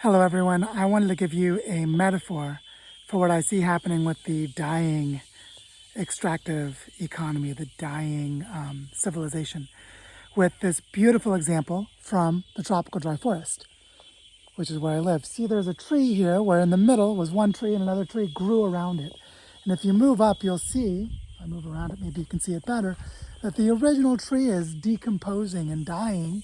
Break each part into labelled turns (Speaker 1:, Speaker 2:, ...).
Speaker 1: Hello everyone, I wanted to give you a metaphor for what I see happening with the dying extractive economy, the dying civilization, with this beautiful example from the tropical dry forest, which is where I live. See, there's a tree here where in the middle was one tree and another tree grew around it. And if you move up, you'll see, if I move around it, maybe you can see it better, that the original tree is decomposing and dying,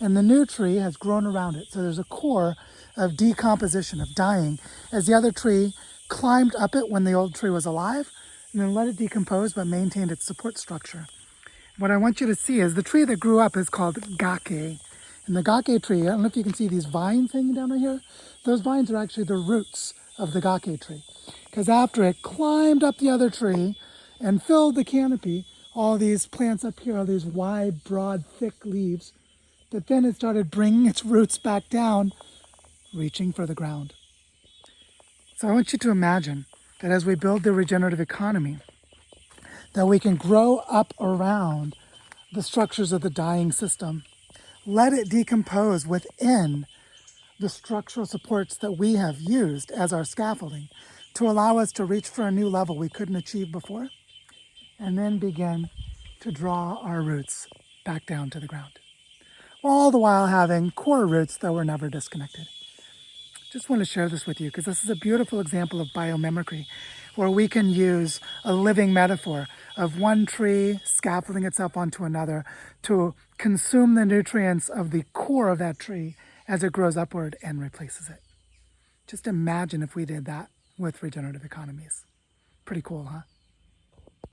Speaker 1: and the new tree has grown around it. So there's a core of decomposition, of dying, as the other tree climbed up it when the old tree was alive, and then let it decompose but maintained its support structure. What I want you to see is the tree that grew up is called gake. And the gake tree, I don't know if you can see these vines hanging down right here. Those vines are actually the roots of the gake tree. Because after it climbed up the other tree and filled the canopy, all these plants up here, all these wide, broad, thick leaves, but then it started bringing its roots back down, reaching for the ground. So I want you to imagine that as we build the regenerative economy, that we can grow up around the structures of the dying system, let it decompose within the structural supports that we have used as our scaffolding to allow us to reach for a new level we couldn't achieve before, and then begin to draw our roots back down to the ground, all the while having core roots that were never disconnected. Just want to share this with you because this is a beautiful example of biomimicry, where we can use a living metaphor of one tree scaffolding itself onto another to consume the nutrients of the core of that tree as it grows upward and replaces it. Just imagine if we did that with regenerative economies. Pretty cool, huh?